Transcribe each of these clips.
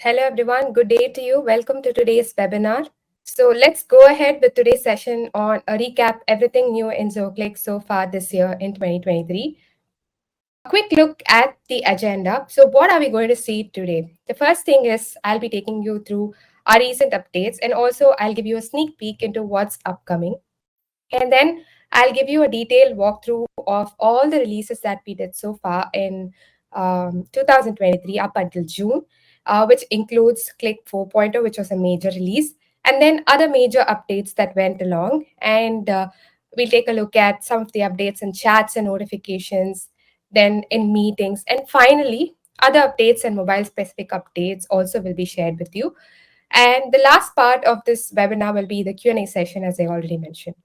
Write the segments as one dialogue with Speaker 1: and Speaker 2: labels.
Speaker 1: Hello, everyone. Good day to you. Welcome to today's webinar. So, let's go ahead with today's session on a recap everything new in Zoho Cliq so far this year in 2023. A quick look at the agenda. So, what are we going to see today? The first thing is I'll be taking you through our recent updates, and also I'll give you a sneak peek into what's upcoming. And then I'll give you a detailed walkthrough of all the releases that we did so far in 2023 up until June, which includes Click 4.0, which was a major release, and then other major updates that went along. And we'll take a look at some of the updates in chats and notifications, then in meetings, and finally, other updates and mobile specific updates also will be shared with you. And the last part of this webinar will be the Q&A session, as I already mentioned.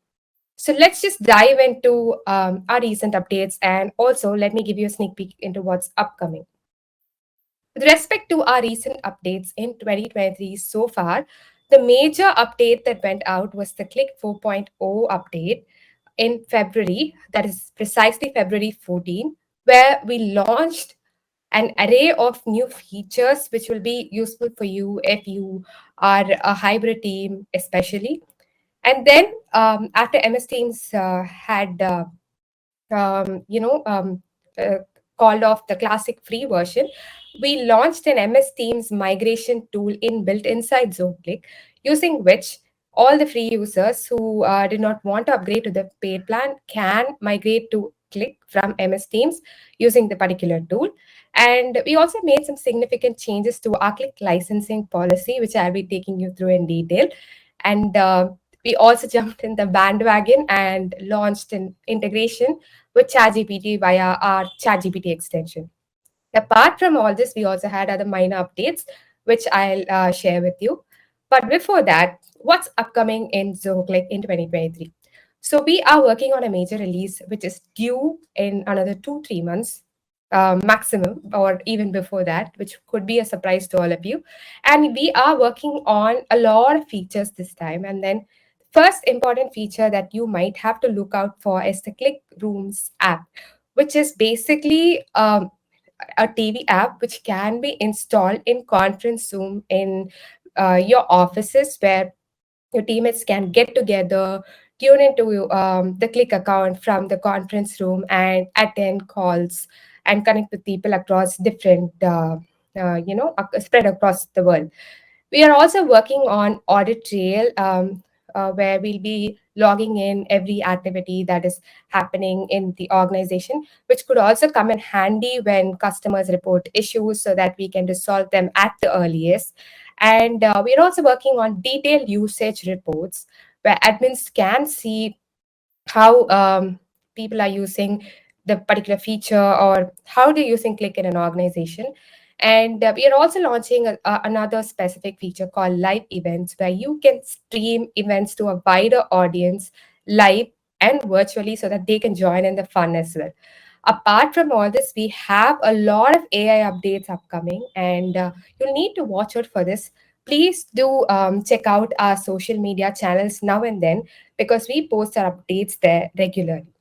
Speaker 1: So let's just dive into our recent updates, and also let me give you a sneak peek into what's upcoming. With respect to our recent updates in 2023 so far, the major update that went out was the Click 4.0 update in February, that is precisely February 14, where we launched an array of new features which will be useful for you if you are a hybrid team, especially. And then after MS Teams had you know, uh, called off the classic free version, we launched an MS Teams migration tool inbuilt inside Zoho Cliq, using which all the free users who did not want to upgrade to the paid plan can migrate to Click from MS Teams using the particular tool. And we also made some significant changes to our Click licensing policy, which I'll be taking you through in detail. And we also jumped in the bandwagon and launched an integration with ChatGPT via our ChatGPT extension. Apart from all this, we also had other minor updates, which I'll share with you. But before that, what's upcoming in Zoho Cliq in 2023? So we are working on a major release, which is due in another 2-3 months. Maximum, or even before that, which could be a surprise to all of you. And we are working on a lot of features this time. And then, first important feature that you might have to look out for is the Click Rooms app, which is basically a TV app which can be installed in conference room in your offices, where your teammates can get together, tune into the Click account from the conference room, and attend calls and connect with people across different, spread across the world. We are also working on audit trail, where we'll be logging in every activity that is happening in the organization, which could also come in handy when customers report issues so that we can resolve them at the earliest. And we're also working on detailed usage reports where admins can see how people are using the particular feature or how they're using Click in an organization. And we are also launching another specific feature called live events, where you can stream events to a wider audience live and virtually so that they can join in the fun as well. Apart from all this, we have a lot of AI updates upcoming, and you'll need to watch out for this. Please do check out our social media channels now and then, because we post our updates there regularly.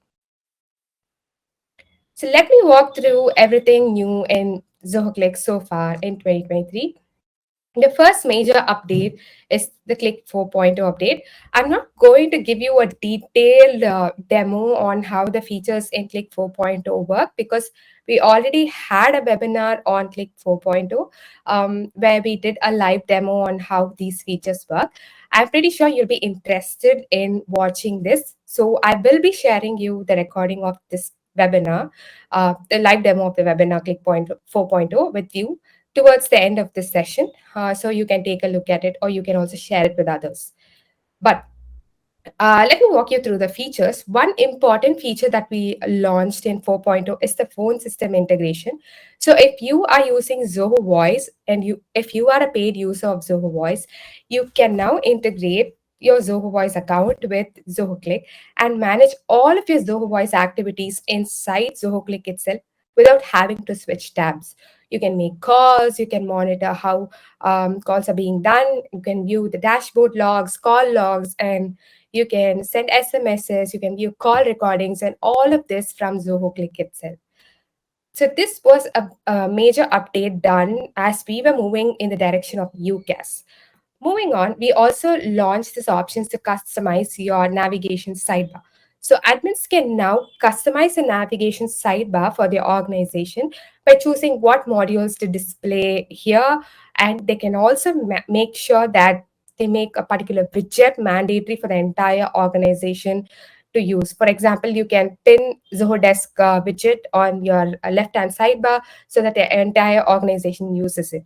Speaker 1: So let me walk through everything new in Zoho Cliq so far in 2023. The first major update is the Click 4.0 update. I'm not going to give you a detailed demo on how the features in Click 4.0 work, because we already had a webinar on Click 4.0 where we did a live demo on how these features work. I'm pretty sure you'll be interested in watching this. So I will be sharing you the recording of this webinar, the live demo of the webinar Click 4.0 with you towards the end of this session. So you can take a look at it, or you can also share it with others. But let me walk you through the features. One important feature that we launched in 4.0 is the phone system integration. So if you are using Zoho Voice, and if you are a paid user of Zoho Voice, you can now integrate your Zoho Voice account with Zoho Cliq and manage all of your Zoho Voice activities inside Zoho Cliq itself without having to switch tabs. You can make calls, you can monitor how calls are being done, you can view the dashboard logs, call logs, and you can send SMSs, you can view call recordings, and all of this from Zoho Cliq itself. So this was a major update done as we were moving in the direction of UCAS. Moving on, we also launched these options to customize your navigation sidebar. So admins can now customize the navigation sidebar for their organization by choosing what modules to display here, and they can also make sure that they make a particular widget mandatory for the entire organization to use. For example, you can pin Zoho Desk widget on your left-hand sidebar so that the entire organization uses it.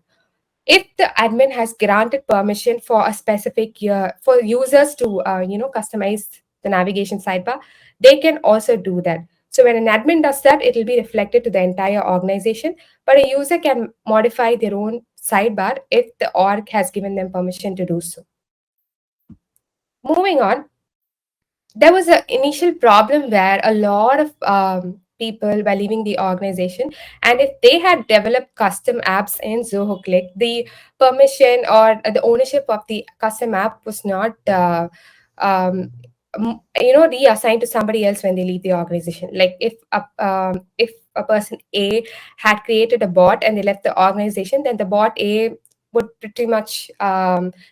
Speaker 1: If the admin has granted permission for a specific for users to customize the navigation sidebar, they can also do that. So when an admin does that, it will be reflected to the entire organization, but a user can modify their own sidebar if the org has given them permission to do so. Moving on, there was an initial problem where a lot of people were leaving the organization, and if they had developed custom apps in Zoho Cliq, the permission or the ownership of the custom app was not um, reassigned to somebody else when they leave the organization. Like if a person A had created a bot and they left the organization, then the bot A would pretty much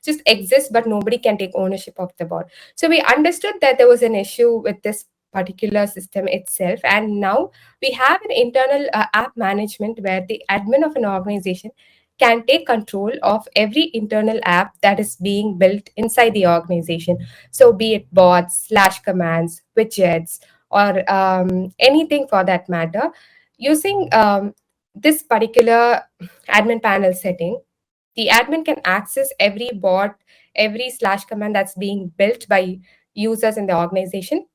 Speaker 1: just exist, but nobody can take ownership of the bot. So we understood that there was an issue with this particular system itself, and now we have an internal app management where the admin of an organization can take control of every internal app that is being built inside the organization. So be it bots, slash commands, widgets, or anything for that matter. Using this particular admin panel setting, the admin can access every bot, every slash command that's being built by users in the organization.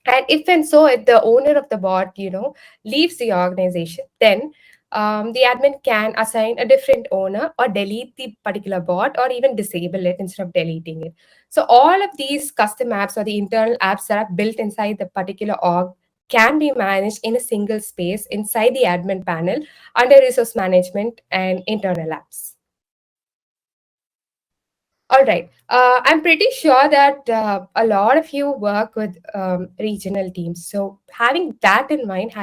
Speaker 1: And if the owner of the bot, leaves the organization, then the admin can assign a different owner or delete the particular bot or even disable it instead of deleting it. So all of these custom apps or the internal apps that are built inside the particular org can be managed in a single space inside the admin panel under resource management and internal apps. All right. I'm pretty sure that a lot of you work with regional teams. So, having that in mind,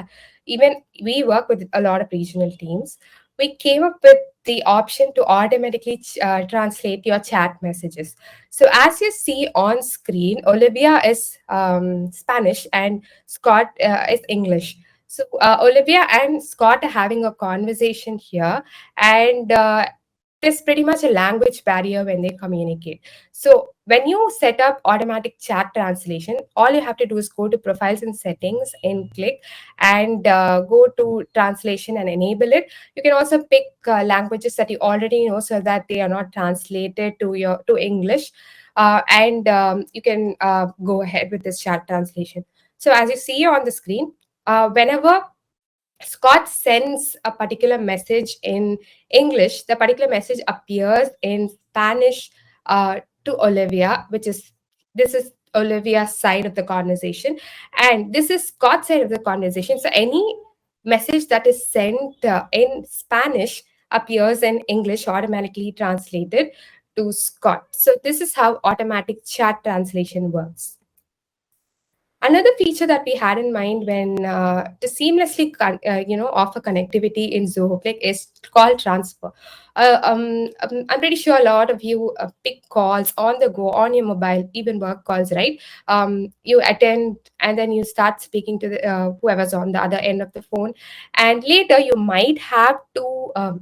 Speaker 1: even we work with a lot of regional teams, we came up with the option to automatically translate your chat messages. So, as you see on screen, Olivia is Spanish and Scott is English. So, Olivia and Scott are having a conversation here, and there's pretty much a language barrier when they communicate. So when you set up automatic chat translation, all you have to do is go to profiles and settings in Click and go to translation and enable it. You can also pick languages that you already know so that they are not translated to English, and you can go ahead with this chat translation. So as you see on the screen, whenever Scott sends a particular message in English, the particular message appears in Spanish to Olivia, this is Olivia's side of the conversation, and this is Scott's side of the conversation. So any message that is sent in Spanish appears in English automatically translated to Scott. So this is how automatic chat translation works. Another feature that we had in mind when to seamlessly offer connectivity in Zoho Click is call transfer. I'm pretty sure a lot of you pick calls on the go on your mobile, even work calls, right? You attend and then you start speaking to whoever's on the other end of the phone, and later you might have to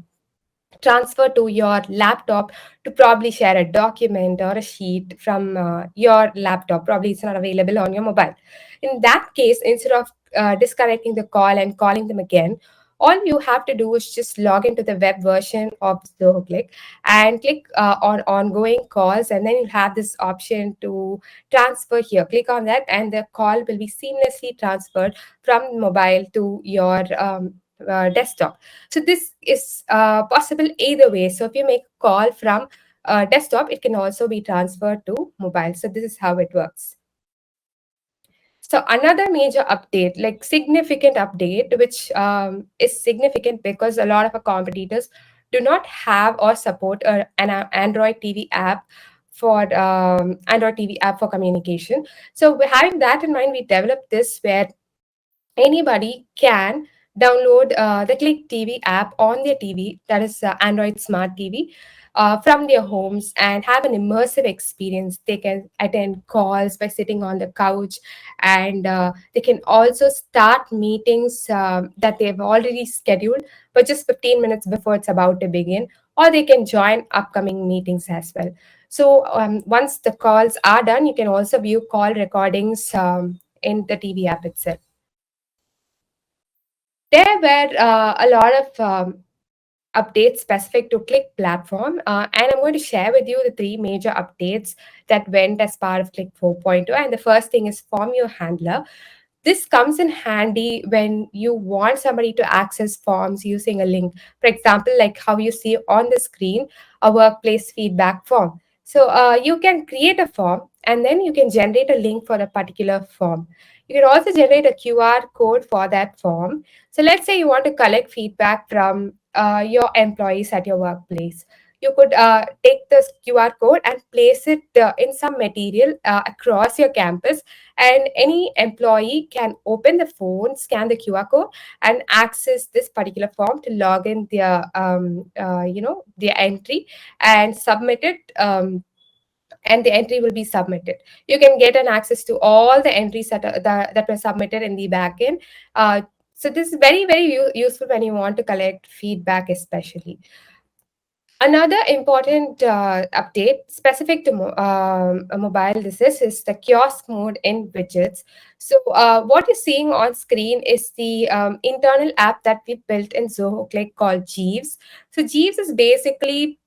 Speaker 1: transfer to your laptop to probably share a document or a sheet from your laptop. Probably it's not available on your mobile. In that case, instead of disconnecting the call and calling them again, all you have to do is just log into the web version of Zoho Click and click on ongoing calls, and then you have this option to transfer here. Click on that, and the call will be seamlessly transferred from mobile to your desktop. So this is possible either way. So if you make a call from desktop, it can also be transferred to mobile. So this is how it works. So another major update, like significant update, which is significant because a lot of our competitors do not have or support an Android TV app for Android TV app for communication. So having that in mind, we developed this where anybody can download the Click TV app on their TV, that is Android Smart TV, from their homes and have an immersive experience. They can attend calls by sitting on the couch, and they can also start meetings that they've already scheduled, but just 15 minutes before it's about to begin, or they can join upcoming meetings as well. So once the calls are done, you can also view call recordings in the TV app itself. There were a lot of updates specific to Click platform, and I'm going to share with you the three major updates that went as part of Click 4.0. And the first thing is Form Your Handler. This comes in handy when you want somebody to access forms using a link. For example, like how you see on the screen, a workplace feedback form. So you can create a form and then you can generate a link for a particular form. You can also generate a QR code for that form. So let's say you want to collect feedback from your employees at your workplace. You could take this QR code and place it in some material across your campus, and any employee can open the phone, scan the QR code, and access this particular form to log in their their entry and submit it. And the entry will be submitted. You can get an access to all the entries that were submitted in the backend. Uh, so this is very, very useful when you want to collect feedback, especially. Another important update specific to a mobile disease is the kiosk mode in widgets. So what you're seeing on screen is the internal app that we built in Zoho Cliq called Jeeves. So Jeeves is basically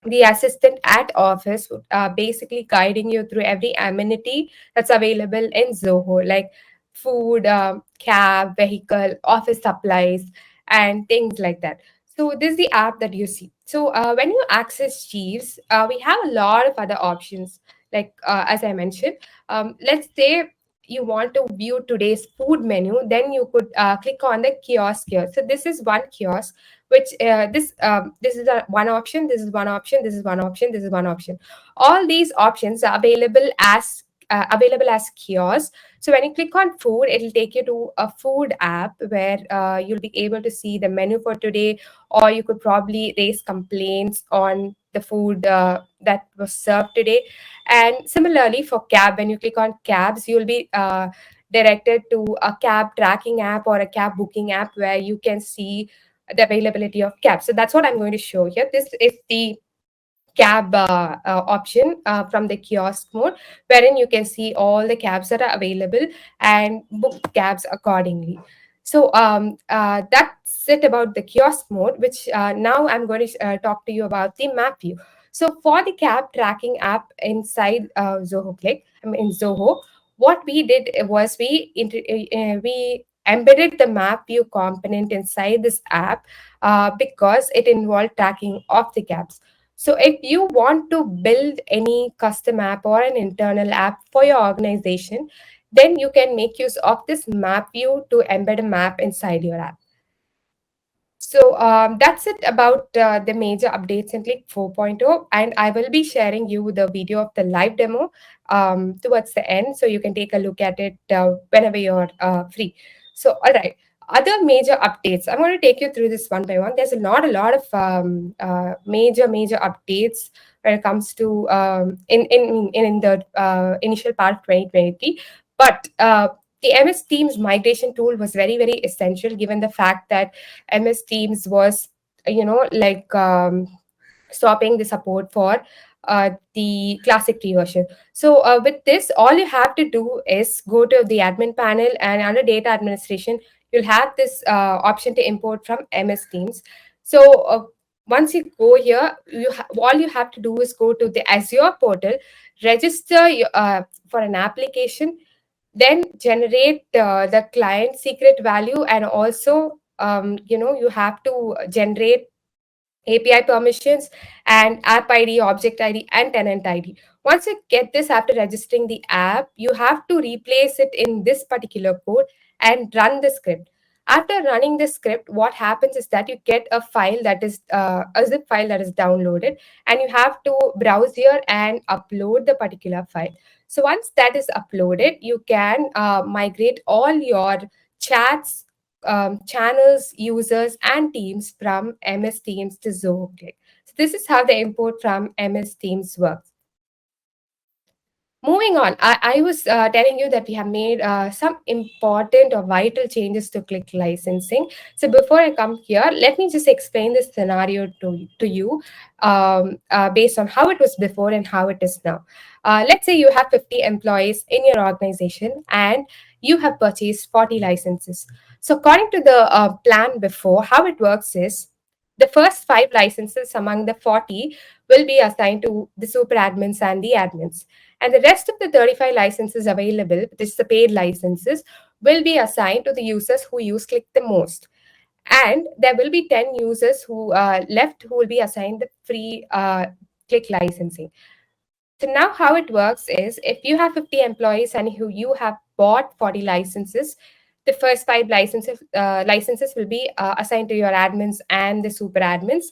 Speaker 1: the assistant at office, basically guiding you through every amenity that's available in Zoho, like food, cab, vehicle, office supplies, and things like that. So this is the app that you see. So when you access Jeeves, we have a lot of other options. Like as I mentioned, let's say you want to view today's food menu, then you could click on the kiosk here. So this is one kiosk, which this is one option, this is one option, this is one option, this is one option. All these options are available as kiosks. So when you click on food, it'll take you to a food app where you'll be able to see the menu for today, or you could probably raise complaints on the food that was served today. And similarly for cab, when you click on cabs, you'll be directed to a cab tracking app or a cab booking app where you can see the availability of cabs. So that's what I'm going to show here. This is the cab option from the kiosk mode, wherein you can see all the cabs that are available and book cabs accordingly. So that's it about the kiosk mode, which now I'm going to talk to you about the map view. So for the cab tracking app inside Zoho Click, I mean in Zoho, what we did was we embedded the map view component inside this app because it involved tracking of the cabs. So if you want to build any custom app or an internal app for your organization, then you can make use of this map view to embed a map inside your app. So that's it about the major updates in Click 4.0, and I will be sharing you the video of the live demo towards the end, so you can take a look at it whenever you're free. So, all right, other major updates. I'm going to take you through this one by one. There's a lot of major updates when it comes to in the initial part of 2023, but the MS Teams migration tool was very, very essential, given the fact that MS Teams was, like stopping the support for the classic T version. So with this, all you have to do is go to the admin panel, and under data administration, you'll have this option to import from MS Teams. So once you go here, all you have to do is go to the Azure portal, register for an application, then generate the client secret value, and also you have to generate API permissions and app ID, object ID, and tenant ID. Once you get this after registering the app, you have to replace it in this particular code and run the script. After running the script, what happens is that you get a file that is a zip file that is downloaded, and you have to browse here and upload the particular file. So once that is uploaded, you can migrate all your chats channels, users, and teams from MS Teams to Zoho Cliq. So this is how the import from MS Teams works. Moving on, I was telling you that we have made some important or vital changes to Click licensing. So before I come here, let me just explain this scenario to you based on how it was before and how it is now. Let's say you have 50 employees in your organization and you have purchased 40 licenses. So according to the plan before, how it works is the first 5 licenses among the 40 will be assigned to the super admins and the admins, and the rest of the 35 licenses available, this is the paid licenses, will be assigned to the users who use Click the most. And there will be 10 users who left who will be assigned the free Click licensing. So now how it works is if you have 50 employees and who you have bought 40 licenses, the first 5 licenses will be assigned to your admins and the super admins.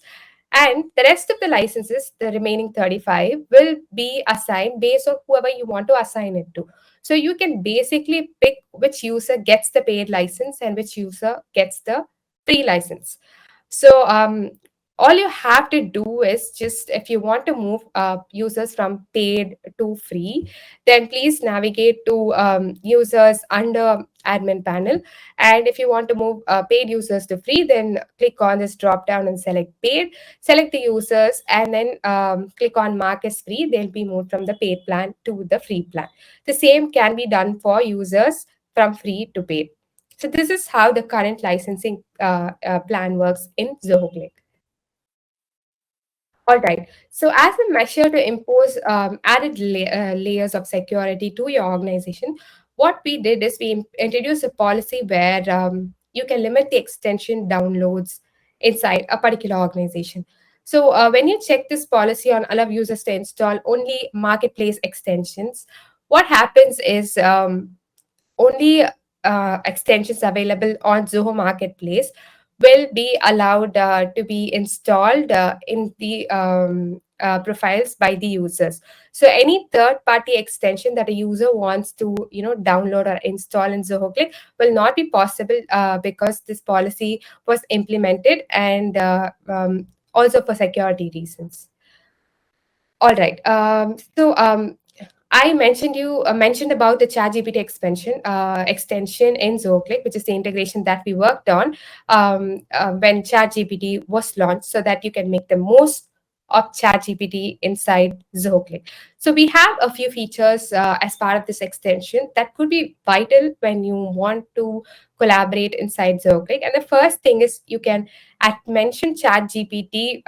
Speaker 1: And the rest of the licenses, the remaining 35, will be assigned based on whoever you want to assign it to. So you can basically pick which user gets the paid license and which user gets the free license. So all you have to do is just if you want to move users from paid to free, then please navigate to users under admin panel. And if you want to move paid users to free, then click on this drop down and select paid, select the users, and then click on mark as free. They'll be moved from the paid plan to the free plan. The same can be done for users from free to paid. So this is how the current licensing plan works in Zoho Cliq. All right. So, as a measure to impose added layers of security to your organization, what we did is we introduced a policy where you can limit the extension downloads inside a particular organization. So, when you check this policy on allow users to install only marketplace extensions, what happens is only extensions available on Zoho Marketplace will be allowed to be installed in the profiles by the users. So any third-party extension that a user wants to, download or install in Zoho Click will not be possible because this policy was implemented and also for security reasons. All right. I mentioned about the ChatGPT extension in ZoClick, which is the integration that we worked on when ChatGPT was launched, so that you can make the most of ChatGPT inside ZoClick. So we have a few features as part of this extension that could be vital when you want to collaborate inside ZoClick. And the first thing is you can mention ChatGPT.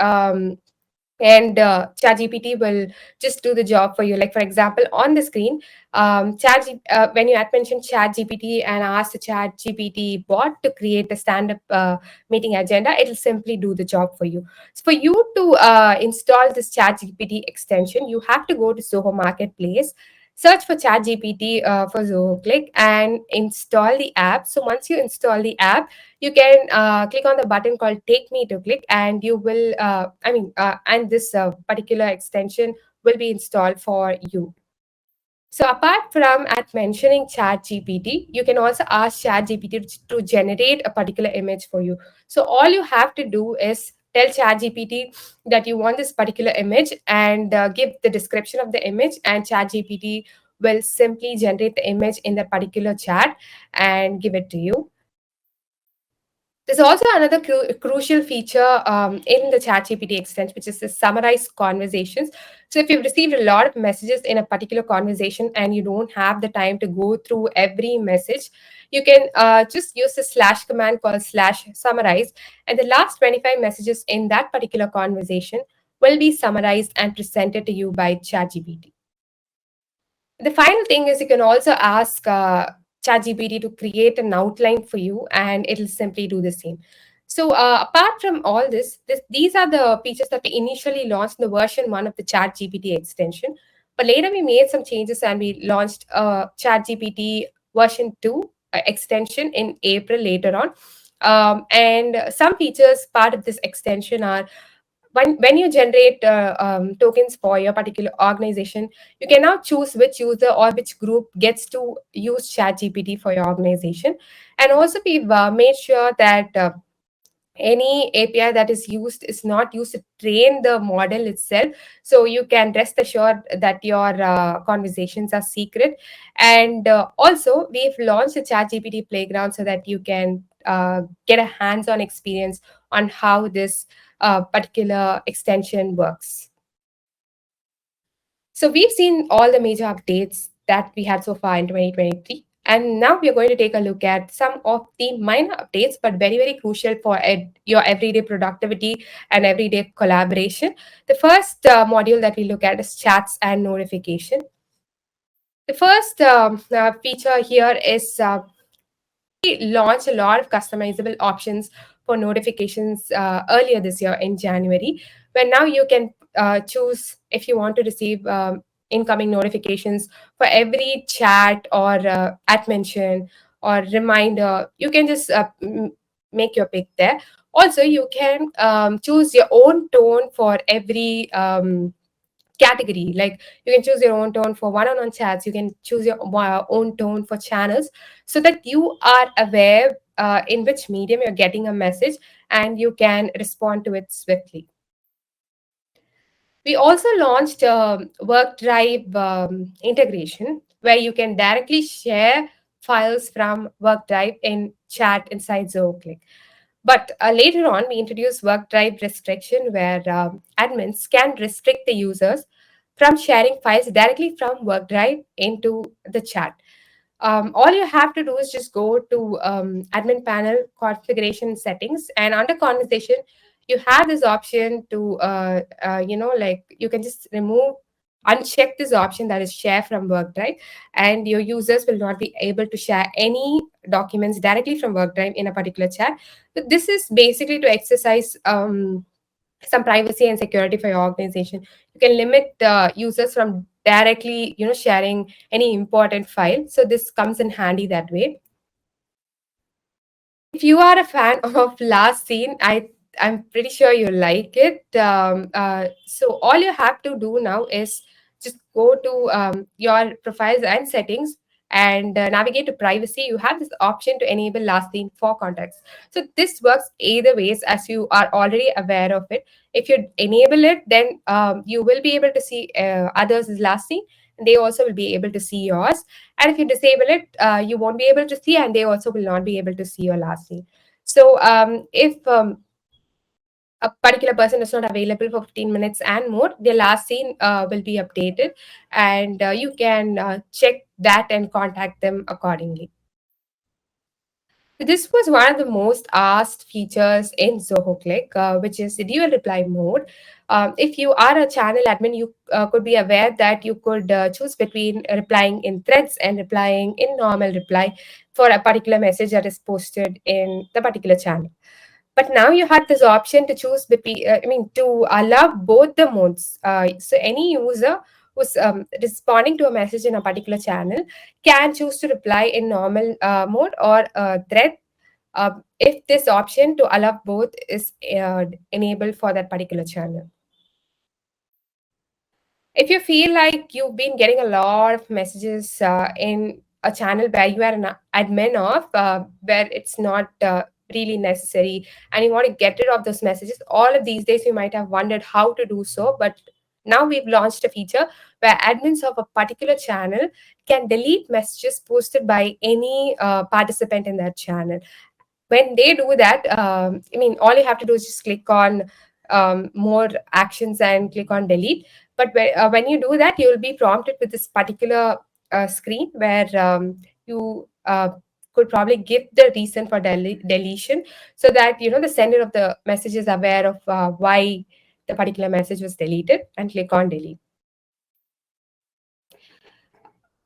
Speaker 1: And ChatGPT will just do the job for you. Like for example, on the screen, when you mention ChatGPT and ask the ChatGPT bot to create the stand-up meeting agenda, it'll simply do the job for you. So for you to install this ChatGPT extension, you have to go to Zoho Marketplace, search for ChatGPT for Zoho Click, and install the app. So once you install the app, you can click on the button called Take Me to Click, and you will, and this particular extension will be installed for you. So apart from at mentioning ChatGPT, you can also ask ChatGPT to generate a particular image for you. So all you have to do is tell ChatGPT that you want this particular image and give the description of the image, and ChatGPT will simply generate the image in that particular chat and give it to you. There's also another crucial feature in the ChatGPT extension, which is the summarized conversations. So if you've received a lot of messages in a particular conversation and you don't have the time to go through every message, you can just use the slash command called slash summarize, and the last 25 messages in that particular conversation will be summarized and presented to you by ChatGPT. The final thing is you can also ask ChatGPT to create an outline for you, and it'll simply do the same. So apart from all these are the features that we initially launched in the version 1 of the ChatGPT extension. But later we made some changes and we launched ChatGPT version 2 extension in April later on. And some features part of this extension are when you generate tokens for your particular organization, you can now choose which user or which group gets to use ChatGPT for your organization. And also we've made sure that any API that is used is not used to train the model itself. So you can rest assured that your conversations are secret. And also, we've launched a ChatGPT playground so that you can get a hands-on experience on how this particular extension works. So we've seen all the major updates that we had so far in 2023. And now we are going to take a look at some of the minor updates, but very, very crucial for your everyday productivity and everyday collaboration. The first module that we look at is chats and notification. The first feature here is launched a lot of customizable options for notifications earlier this year in January, where now you can choose if you want to receive incoming notifications for every chat or at mention or reminder. You can just make your pick there. Also, you can choose your own tone for every category. Like you can choose your own tone for one-on-one chats, you can choose your own tone for channels, so that you are aware in which medium you're getting a message and you can respond to it swiftly. We also launched work drive integration, where you can directly share files from work drive in chat inside Zoho Cliq. But later on, we introduced work drive restriction, where admins can restrict the users from sharing files directly from work drive into the chat. All you have to do is just go to admin panel configuration settings, and under conversation you have this option to like you can just uncheck this option that is share from work drive, and your users will not be able to share any documents directly from work drive in a particular chat. So this is basically to exercise some privacy and security for your organization. You can limit users from directly sharing any important file, so this comes in handy that way. If you are a fan of Last Scene, I'm pretty sure you like it. So all you have to do now is just go to your profiles and settings and navigate to privacy. You have this option to enable Last Scene for contacts. So this works either ways, as you are already aware of it. If you enable it, then you will be able to see others' Last Scene, and they also will be able to see yours. And if you disable it, you won't be able to see, and they also will not be able to see your last name. So if a particular person is not available for 15 minutes and more, their last scene will be updated, and you can check that and contact them accordingly. This was one of the most asked features in Zoho Cliq, which is the dual reply mode. If you are a channel admin, you could be aware that you could choose between replying in threads and replying in normal reply for a particular message that is posted in the particular channel. But now you had this option to choose between, to allow both the modes. So any user who's responding to a message in a particular channel can choose to reply in normal mode or thread, if this option to allow both is enabled for that particular channel. If you feel like you've been getting a lot of messages in a channel where you are an admin of, where it's not really necessary, and you want to get rid of those messages, all of these days you might have wondered how to do so. But now we've launched a feature where admins of a particular channel can delete messages posted by any participant in that channel. When they do that, all you have to do is just click on more actions and click on delete. But when you do that, you will be prompted with this particular screen where you could probably give the reason for deletion, so that the sender of the message is aware of why the particular message was deleted, and click on delete.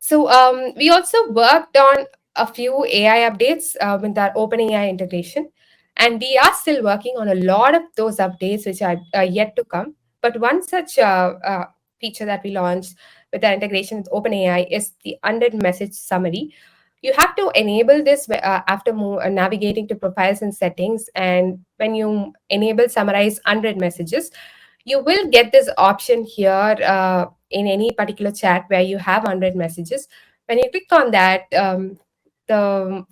Speaker 1: So we also worked on a few AI updates with our OpenAI integration, and we are still working on a lot of those updates which are yet to come. But one such feature that we launched with our integration with OpenAI is the unread message summary. You have to enable this after navigating to profiles and settings. And when you enable summarize unread messages, you will get this option here in any particular chat where you have unread messages. When you click on that, the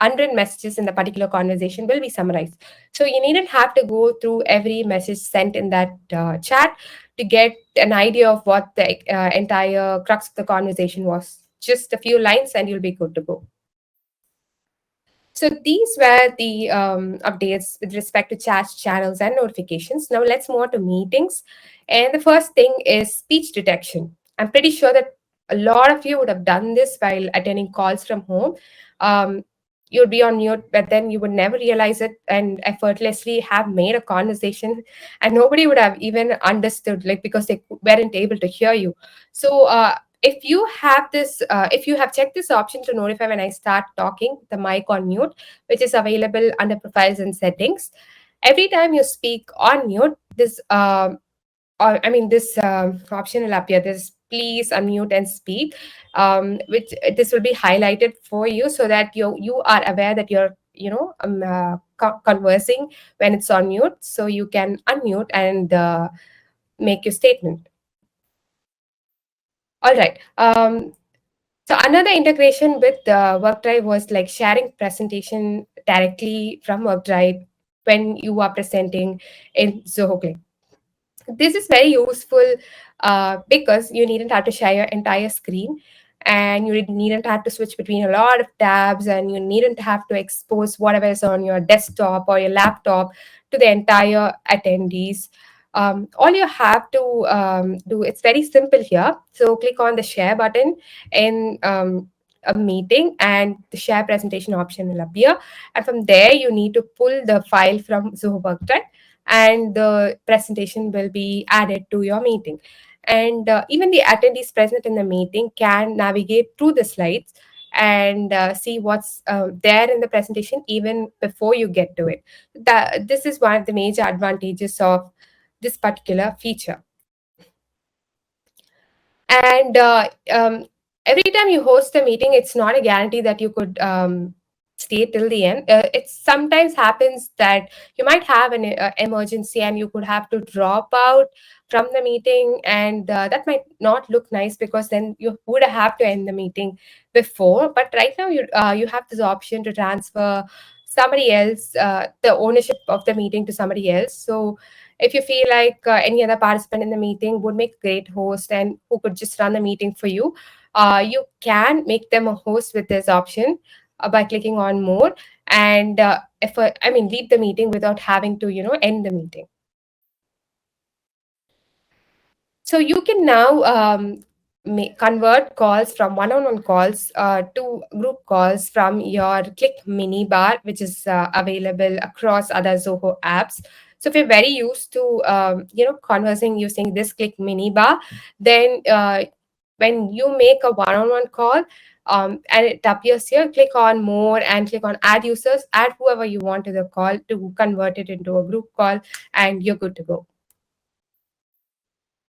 Speaker 1: unread messages in the particular conversation will be summarized. So you needn't have to go through every message sent in that chat to get an idea of what the entire crux of the conversation was. Just a few lines and you'll be good to go. So these were the updates with respect to chats, channels, and notifications. Now let's move on to meetings. And the first thing is speech detection. I'm pretty sure that a lot of you would have done this while attending calls from home. Um, you'd be on mute, but then you would never realize it and effortlessly have made a conversation, and nobody would have even understood, like because they weren't able to hear you. So if you have this if you have checked this option to notify when I start talking, the mic on mute, which is available under profiles and settings, every time you speak on mute, this or I mean this option will appear, this please unmute and speak, which this will be highlighted for you so that you are aware that you're conversing when it's on mute, so you can unmute and make your statement. All right. So another integration with WorkDrive was like sharing presentation directly from WorkDrive when you are presenting in Zoho Cliq. This is very useful because you needn't have to share your entire screen, and you needn't have to switch between a lot of tabs, and you needn't have to expose whatever is on your desktop or your laptop to the entire attendees. All you have to do, it's very simple here. So click on the share button in a meeting, and the share presentation option will appear. And from there, you need to pull the file from Zoho Workday, and the presentation will be added to your meeting. And even the attendees present in the meeting can navigate through the slides and see what's there in the presentation even before you get to it. This is one of the major advantages of this particular feature. And every time you host a meeting, it's not a guarantee that you could stay till the end. It sometimes happens that you might have an emergency and you could have to drop out from the meeting, and that might not look nice because then you would have to end the meeting before. But right now, you have this option to transfer somebody else the ownership of the meeting to somebody else. So if you feel like any other participant in the meeting would make a great host and who could just run the meeting for you, you can make them a host with this option by clicking on more, and if I mean leave the meeting without having to end the meeting. So you can now convert calls from one-on-one calls to group calls from your Click mini bar, which is available across other Zoho apps. So if you're very used to conversing using this Click mini bar, then when you make a one-on-one call and it appears here, click on more and click on add users, add whoever you want to the call to convert it into a group call, and you're good to go.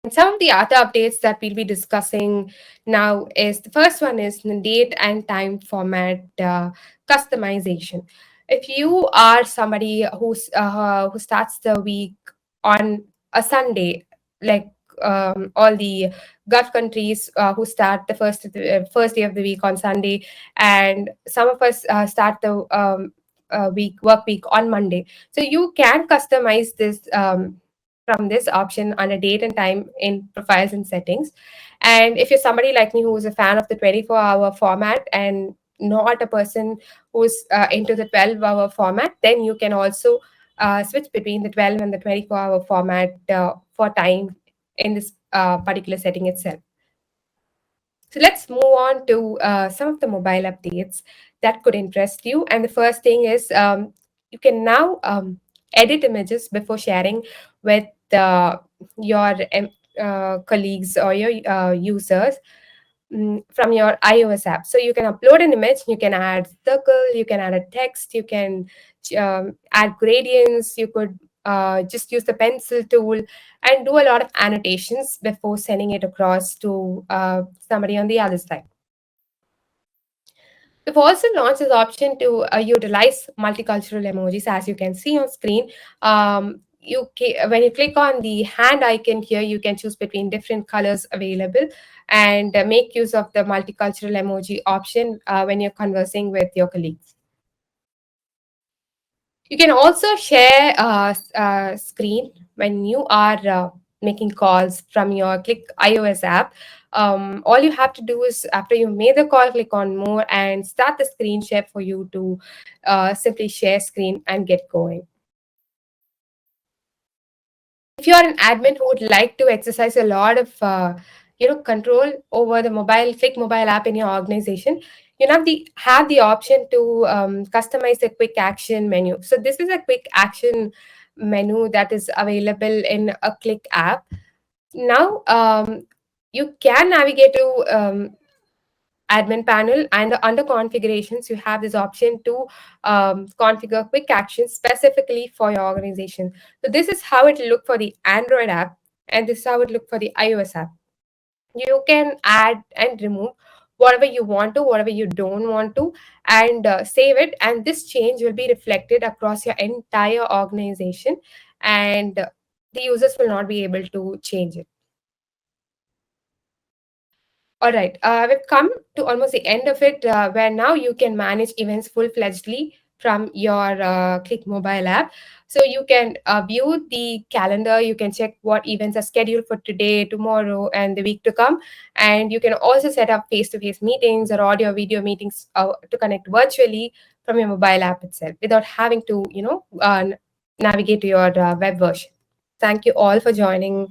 Speaker 1: And some of the other updates that we'll be discussing now is the first one is the date and time format customization. If you are somebody who starts the week on a Sunday, like all the Gulf countries who start the first day of the week on Sunday, and some of us start the work week on Monday. So you can customize this from this option on a date and time in profiles and settings. And if you're somebody like me who is a fan of the 24-hour format and not a person who's into the 12-hour format, then you can also switch between the 12 and the 24-hour format for time in this particular setting itself. So let's move on to some of the mobile updates that could interest you. And the first thing is you can now edit images before sharing with your colleagues or your users from your iOS app. So you can upload an image, you can add circle, you can add a text, you can add gradients, you could just use the pencil tool and do a lot of annotations before sending it across to somebody on the other side. We've also launched this option to utilize multicultural emojis, as you can see on screen. When you click on the hand icon here, you can choose between different colors available and make use of the multicultural emoji option when you're conversing with your colleagues. You can also share a screen when you are making calls from your Click iOS app. All you have to do is, after you made the call, click on More and start the screen share for you to simply share screen and get going. If you are an admin who would like to exercise a lot of control over the Click mobile app in your organization, you have the option to customize the quick action menu. So this is a quick action menu that is available in a Click app. Now you can navigate to admin panel, and under configurations you have this option to configure quick actions specifically for your organization. So this is how it will look for the Android app, and this is how it look for the iOS app. You can add and remove whatever you want to, whatever you don't want to, and save it, and this change will be reflected across your entire organization, and the users will not be able to change it. All right, we've come to almost the end of it, where now you can manage events full-fledgedly from your Click mobile app. So you can view the calendar, you can check what events are scheduled for today, tomorrow, and the week to come. And you can also set up face-to-face meetings or audio video meetings to connect virtually from your mobile app itself without having to, navigate to your web version. Thank you all for joining